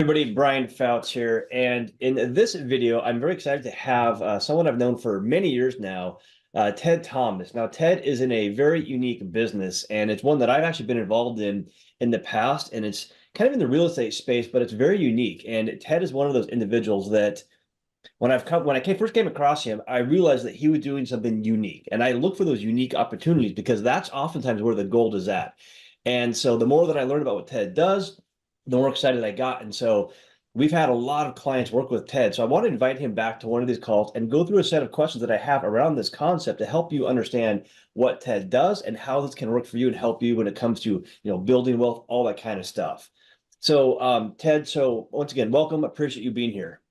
Everybody, Brian Fouts here, and in this video, I'm very excited to have someone I've known for many years now, Ted Thomas. Now, Ted is in a very unique business, and it's one that I've actually been involved in the past, and it's kind of in the real estate space, but it's very unique. And Ted is one of those individuals that first came across him, I realized that he was doing something unique, and I look for those unique opportunities because that's oftentimes where the gold is at. And so, the more that I learned about what Ted does, the more excited I got. And so we've had a lot of clients work with Ted. So I want to invite him back to one of these calls and go through a set of questions that I have around this concept to help you understand what Ted does and how this can work for you and help you when it comes to, building wealth, all that kind of stuff. So Ted, so once again, welcome. Appreciate you being here.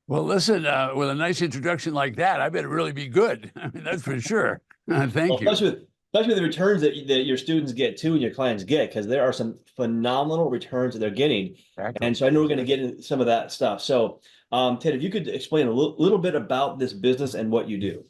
Well, listen, with a nice introduction like that, I better really be good. I mean, that's for sure. Thank you. Especially the returns that your students get too and your clients get, because there are some phenomenal returns that they're getting. Exactly. And so I know we're going to get into some of that stuff. So Ted, if you could explain a little bit about this business and what you do.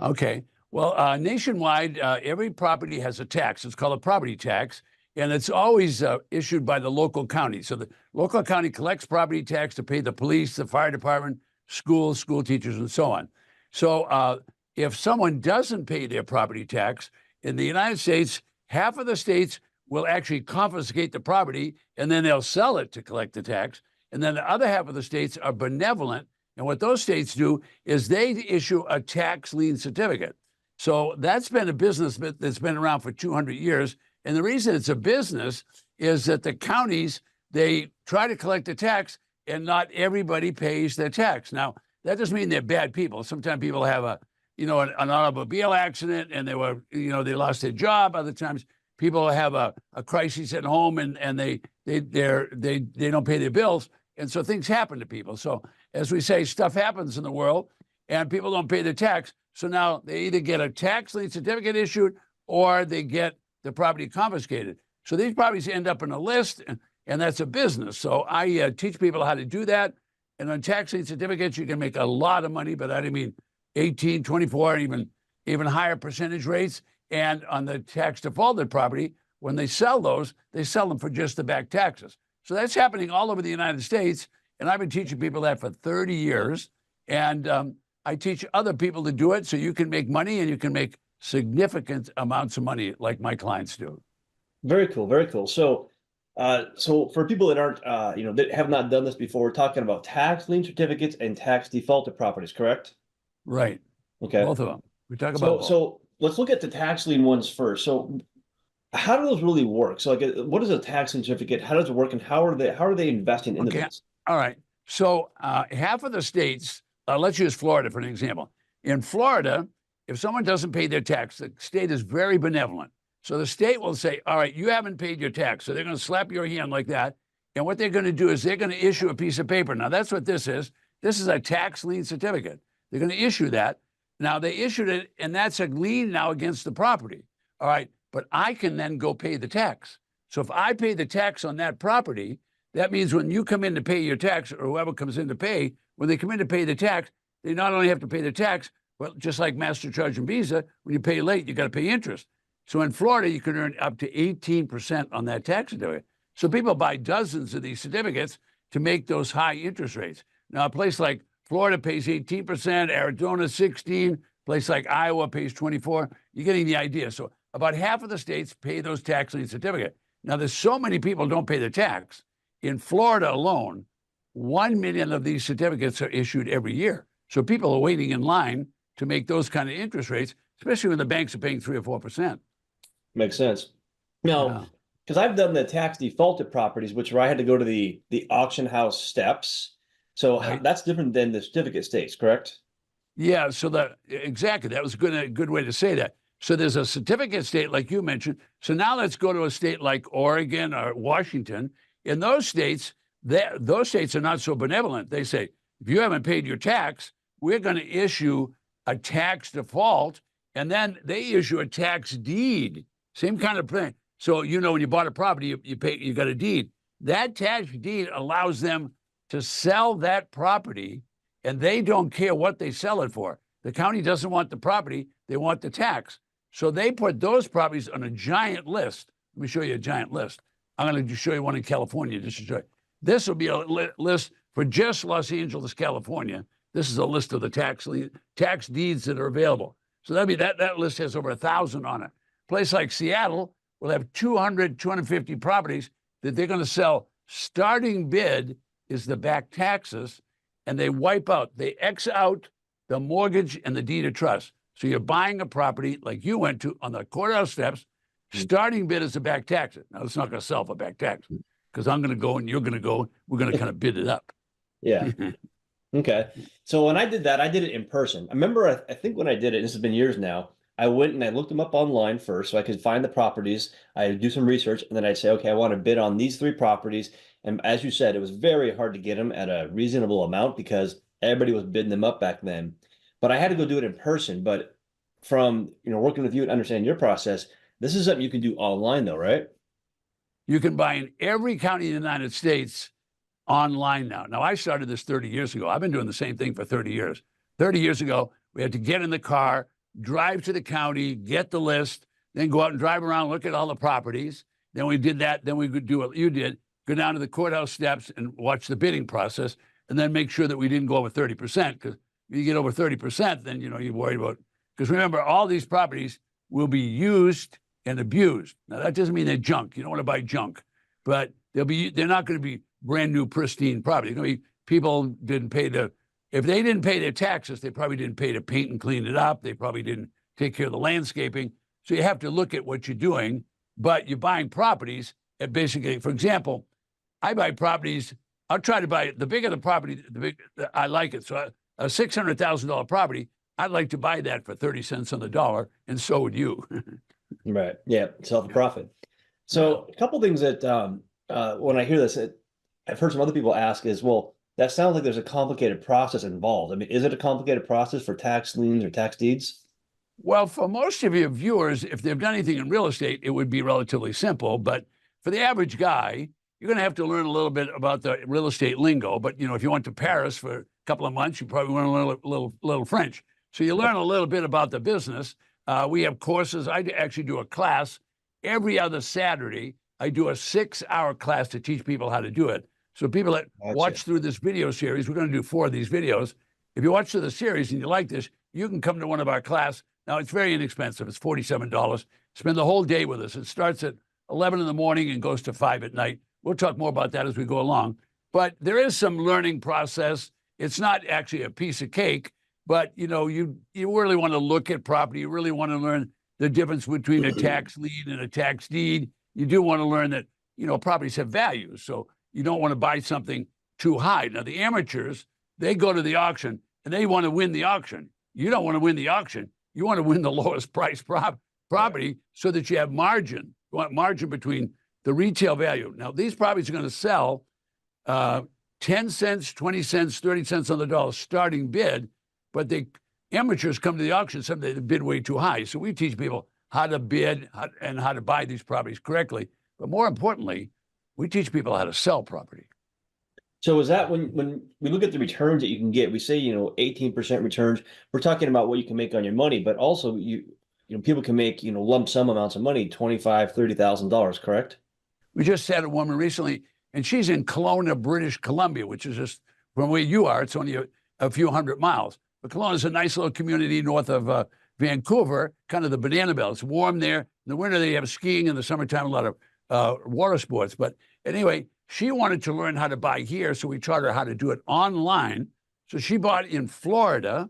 Okay. Well, nationwide, every property has a tax. It's called a property tax, and it's always issued by the local county. So the local county collects property tax to pay the police, the fire department, schools, school teachers, and so on. So if someone doesn't pay their property tax in the United States, half of the states will actually confiscate the property and then they'll sell it to collect the tax. And then the other half of the states are benevolent. And what those states do is they issue a tax lien certificate. So that's been a business that's been around for 200 years. And the reason it's a business is that the counties, they try to collect the tax and not everybody pays their tax. Now, that doesn't mean they're bad people. Sometimes people have an automobile accident and they lost their job. Other times people have a crisis at home and they don't pay their bills. And so things happen to people. So as we say, stuff happens in the world and people don't pay their tax. So now they either get a tax lien certificate issued or they get the property confiscated. So these properties end up in a list and that's a business. So I teach people how to do that. And on tax lien certificates, you can make a lot of money, but I mean 18, 24, even higher percentage rates. And on the tax defaulted property, when they sell those, they sell them for just the back taxes. So that's happening all over the United States. And I've been teaching people that for 30 years. And I teach other people to do it so you can make money and you can make significant amounts of money like my clients do. Very cool. Very cool. So for people that aren't, that have not done this before, we're talking about tax lien certificates and tax defaulted properties, correct? Right. Okay. Both of them. We talk about both. So let's look at the tax lien ones first. So how do those really work? So what is a tax lien certificate? How does it work? And how are they investing in the business? All right. So half of the states, let's use Florida for an example. In Florida, if someone doesn't pay their tax, the state is very benevolent. So the state will say, all right, you haven't paid your tax. So they're going to slap your hand like that. And what they're going to do is they're going to issue a piece of paper. Now, that's what this is. This is a tax lien certificate. They're going to issue that. Now, they issued it, and that's a lien now against the property. All right. But I can then go pay the tax. So if I pay the tax on that property, that means when you come in to pay your tax, or whoever comes in to pay, when they come in to pay the tax, they not only have to pay the tax, but just like MasterCharge and Visa, when you pay late, you got to pay interest. So in Florida, you can earn up to 18% on that tax certificate. So people buy dozens of these certificates to make those high interest rates. Now, a place like Florida pays 18%, Arizona 16%, a place like Iowa pays 24%. You're getting the idea. So about half of the states pay those tax lien certificate. Now, there's so many people don't pay their tax. In Florida alone, 1 million of these certificates are issued every year. So people are waiting in line to make those kind of interest rates, especially when the banks are paying 3 or 4%. Makes sense. Now, because I've done the tax defaulted properties, which where I had to go to the auction house steps. So that's different than the certificate states, correct? Yeah. So exactly. That was a good way to say that. So there's a certificate state, like you mentioned. So now let's go to a state like Oregon or Washington. In those states, those states are not so benevolent. They say, if you haven't paid your tax, we're going to issue a tax default, and then they issue a tax deed. Same kind of thing. So, when you bought a property, you got a deed. That tax deed allows them to sell that property, and they don't care what they sell it for. The county doesn't want the property. They want the tax. So they put those properties on a giant list. Let me show you a giant list. I'm going to show you one in California just to show you. This will be a list for just Los Angeles, California. This is a list of the tax deeds that are available. So that'd be that list has over 1,000 on it. A place like Seattle will have 200, 250 properties that they're going to sell. Starting bid is the back taxes, and they wipe out, they X out the mortgage and the deed of trust. So you're buying a property like you went to on the courthouse steps. Starting bid is the back taxes. Now, it's not going to sell for back tax because I'm going to go and you're going to go. We're going to kind of bid it up. Yeah. Okay. So when I did that, I did it in person. I remember, I think when I did it, this has been years now, I went and I looked them up online first so I could find the properties. I'd do some research and then I'd say, okay, I want to bid on these 3 properties. And as you said, it was very hard to get them at a reasonable amount because everybody was bidding them up back then. But I had to go do it in person. But from, working with you and understanding your process, this is something you can do online though, right? You can buy in every county in the United States online now. Now, I started this 30 years ago. I've been doing the same thing for 30 years. 30 years ago, we had to get in the car, drive to the county, get the list, then go out and drive around, look at all the properties. Then we did that. Then we could do what you did, go down to the courthouse steps and watch the bidding process, and then make sure that we didn't go over 30%. Because if you get over 30%, then, you're worried about, because remember, all these properties will be used and abused. Now, that doesn't mean they're junk. You don't want to buy junk, but they're not going to be brand new, pristine property. It's going to be people didn't pay if they didn't pay their taxes, they probably didn't pay to paint and clean it up. They probably didn't take care of the landscaping. So you have to look at what you're doing, but you're buying properties at basically, for example, I buy properties. I'll try to buy the bigger the property, I like it. So a $600,000 property, I'd like to buy that for 30 cents on the dollar, and so would you. Right. Yeah. Self-profit. So a couple things that when I hear this, I've heard some other people ask is, well, that sounds like there's a complicated process involved. I mean, is it a complicated process for tax liens or tax deeds? Well, for most of your viewers, if they've done anything in real estate, it would be relatively simple. But for the average guy, you're going to have to learn a little bit about the real estate lingo. But, if you went to Paris for a couple of months, you probably want to learn a little French. So you learn a little bit about the business. We have courses. I actually do a class every other Saturday. I do a 6-hour class to teach people how to do it. So people that watch through this video series, we're going to do 4 of these videos. If you watch through the series and you like this, you can come to one of our class. Now, it's very inexpensive. It's $47. Spend the whole day with us. It starts at 11 in the morning and goes to 5 at night. We'll talk more about that as we go along. But there is some learning process. It's not actually a piece of cake, but, you really want to look at property. You really want to learn the difference between a tax lien and a tax deed. You do want to learn that, properties have value. So you don't want to buy something too high. Now, the amateurs, they go to the auction and they want to win the auction. You don't want to win the auction. You want to win the lowest price property so that you have margin. You want margin between the retail value. Now, these properties are going to sell 10 cents, 20 cents, 30 cents on the dollar starting bid, but the amateurs come to the auction, sometimes they bid way too high. So we teach people how to bid and how to buy these properties correctly. But more importantly, we teach people how to sell property. So is that when we look at the returns that you can get, we say, 18% returns, we're talking about what you can make on your money, but also people can make, lump sum amounts of money, $25,000, $30,000, correct? We just had a woman recently, and she's in Kelowna, British Columbia, which is just from where you are. It's only a few hundred miles. But Kelowna is a nice little community north of Vancouver, kind of the banana belt. It's warm there. In the winter, they have skiing. In the summertime, a lot of water sports. But anyway, she wanted to learn how to buy here, so we taught her how to do it online. So she bought in Florida,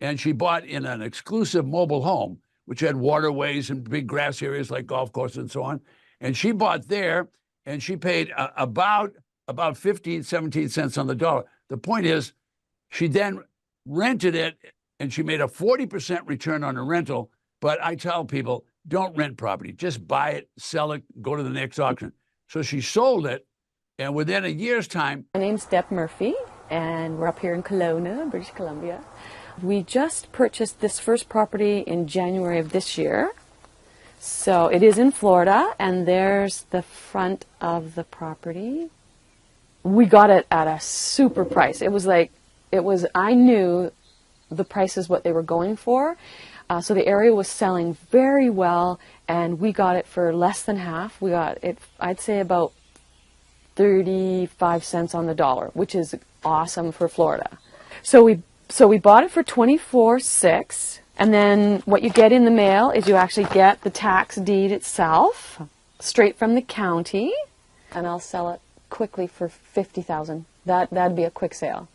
and she bought in an exclusive mobile home, which had waterways and big grass areas like golf courses and so on. And she bought there, and she paid about 15, 17 cents on the dollar. The point is, she then rented it, and she made a 40% return on her rental. But I tell people, don't rent property. Just buy it, sell it, go to the next auction. So she sold it, and within a year's time. My name's Deb Murphy, and we're up here in Kelowna, British Columbia. We just purchased this first property in January of this year. So it is in Florida, and there's the front of the property. We got it at a super price. I knew the price is what they were going for. So the area was selling very well, and we got it for less than half. We got it, I'd say, about 35 cents on the dollar, which is awesome for Florida. So we bought it for $24,600, and then what you get in the mail is you actually get the tax deed itself straight from the county, and I'll sell it quickly for $50,000. That'd be a quick sale.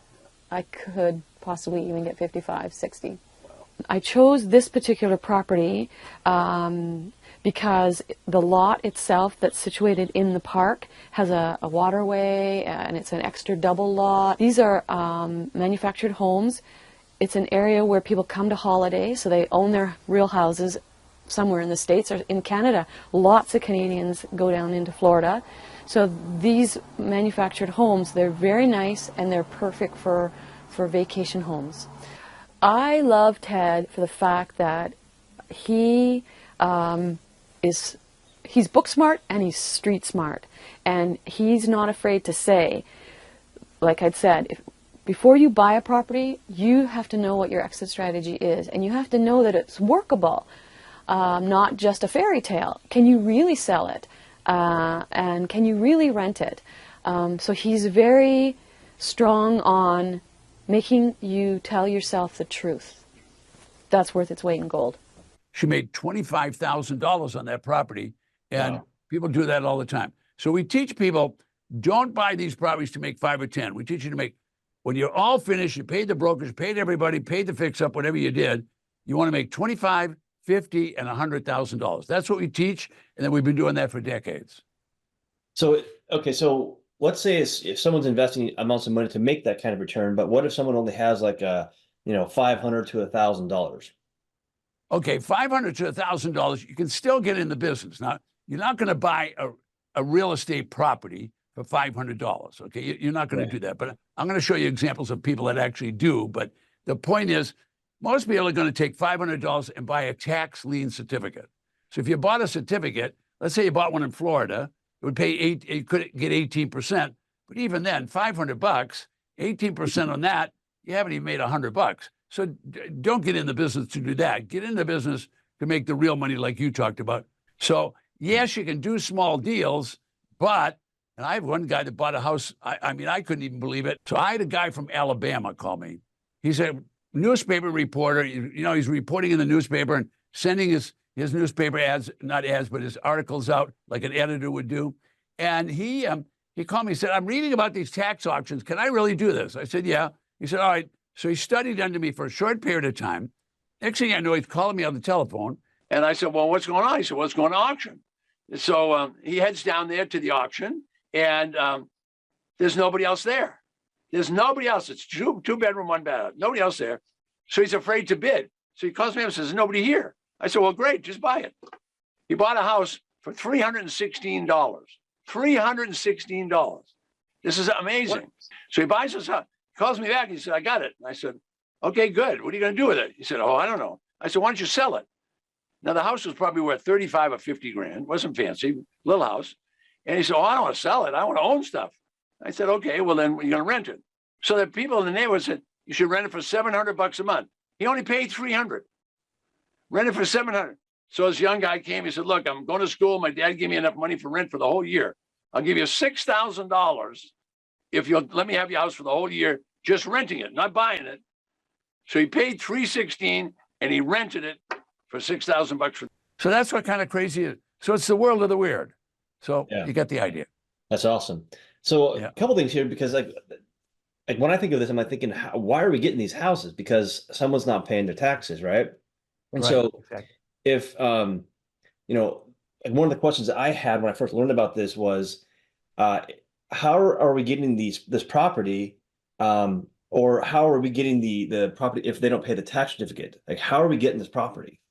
I could possibly even get 55, 60. I chose this particular property because the lot itself that's situated in the park has a waterway, and it's an extra double lot. These are manufactured homes. It's an area where people come to holiday, so they own their real houses somewhere in the States or in Canada. Lots of Canadians go down into Florida. So these manufactured homes, they're very nice and they're perfect for vacation homes. I love Ted for the fact that he's book smart and he's street smart, and he's not afraid to say, like I'd said, before you buy a property, you have to know what your exit strategy is, and you have to know that it's workable, not just a fairy tale. Can you really sell it? And can you really rent it? So he's very strong on making you tell yourself the truth. That's worth its weight in gold. She made $25,000 on that property, and Wow. people do that all the time. So we teach people, don't buy these properties to make 5 or 10. We teach you to make, when you're all finished, you paid the brokers, paid everybody, paid the fix up, whatever you did, you want to make $25,000, $50,000, and $100,000. That's what we teach, and then we've been doing that for decades. So, okay, so let's say if someone's investing amounts of money to make that kind of return, but what if someone only has like $500 to $1,000? Okay, $500 to $1,000, you can still get in the business. Now, you're not going to buy a real estate property for $500. Okay, you're not going to do that. But I'm going to show you examples of people that actually do. But the point is, most people are going to take $500 and buy a tax lien certificate. So if you bought a certificate, let's say you bought one in Florida, it would pay you could get 18%. But even then, $500, 18% on that, you haven't even made $100. So don't get in the business to do that. Get in the business to make the real money like you talked about. So yes, you can do small deals, but, and I have one guy that bought a house. I mean, I couldn't even believe it. So I had a guy from Alabama call me. He's a newspaper reporter. He's reporting in the newspaper and sending his newspaper ads, not ads, but his articles out like an editor would do. And he called me and said, I'm reading about these tax auctions. Can I really do this? I said, yeah. He said, all right. So he studied under me for a short period of time. Next thing I know, he's calling me on the telephone. And I said, well, what's going on? He said, well, it's going to auction. So he heads down there to the auction, and there's nobody else there. There's nobody else. It's two bedroom, one bath. Nobody else there. So he's afraid to bid. So he calls me up and says, there's nobody here. I said, well, great, just buy it. He bought a house for $316. $316. This is amazing. What? So he buys this house. Calls me back and he said, I got it. And I said, okay, good. What are you going to do with it? He said, oh, I don't know. I said, why don't you sell it? Now, the house was probably worth 35 or 50 grand. It wasn't fancy, little house. And he said, oh, I don't want to sell it. I want to own stuff. I said, okay, well, then you're going to rent it. So the people in the neighborhood said, you should rent it for $700 a month. He only paid $300. Rent it for $700. So this young guy came. He said, look, I'm going to school. My dad gave me enough money for rent for the whole year. I'll give you $6,000 if you'll let me have your house for the whole year. Just renting it, not buying it. So he paid $316 and he rented it for $6,000. So that's what kind of crazy is. So it's the world of the weird. So you get the idea. That's awesome. So a couple things here, because like when I think of this, I'm like thinking, why are we getting these houses? Because someone's not paying their taxes, right? And so if like one of the questions that I had when I first learned about this was, how are we getting this property? Or how are we getting the property if they don't pay the tax certificate? Like, how are we getting this property?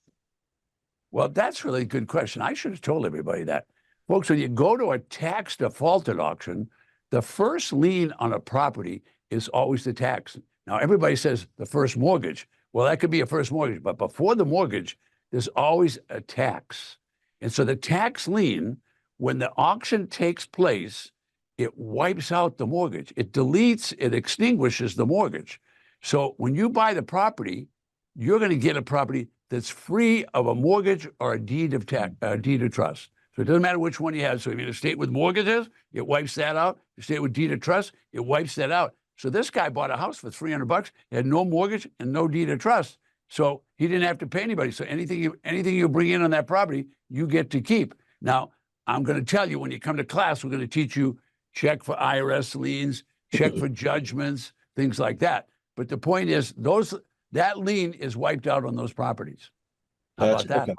Well, that's really a good question. I should have told everybody that. Folks, when you go to a tax defaulted auction, the first lien on a property is always the tax. Now, everybody says the first mortgage. Well, that could be a first mortgage, but before the mortgage, there's always a tax. And so the tax lien, when the auction takes place, it wipes out the mortgage. It deletes, it extinguishes the mortgage. So when you buy the property, you're going to get a property that's free of a mortgage or a deed of trust. So it doesn't matter which one you have. So if you're in a state with mortgages, it wipes that out. If you state with deed of trust, it wipes that out. So this guy bought a house for $300, had no mortgage and no deed of trust. So he didn't have to pay anybody. So anything you bring in on that property, you get to keep. Now, I'm going to tell you, when you come to class, we're going to teach you check for IRS liens, check for judgments, things like that. But the point is, that lien is wiped out on those properties. How about that? Okay.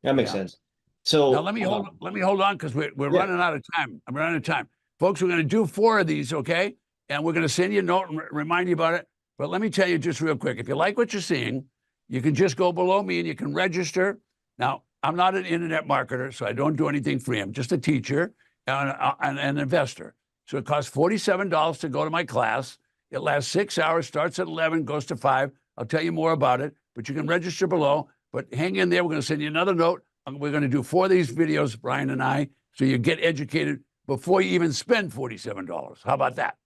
That makes sense. So now let me hold on, because we're running out of time. I'm running out of time. Folks, we're going to do 4 of these, okay? And we're going to send you a note and remind you about it. But let me tell you just real quick, if you like what you're seeing, you can just go below me and you can register. Now, I'm not an internet marketer, so I don't do anything free. I'm just a teacher and an investor. So it costs $47 to go to my class. It lasts 6 hours, starts at 11, goes to 5. I'll tell you more about it, but you can register below. But hang in there. We're going to send you another note. We're going to do 4 of these videos, Brian and I, so you get educated before you even spend $47. How about that?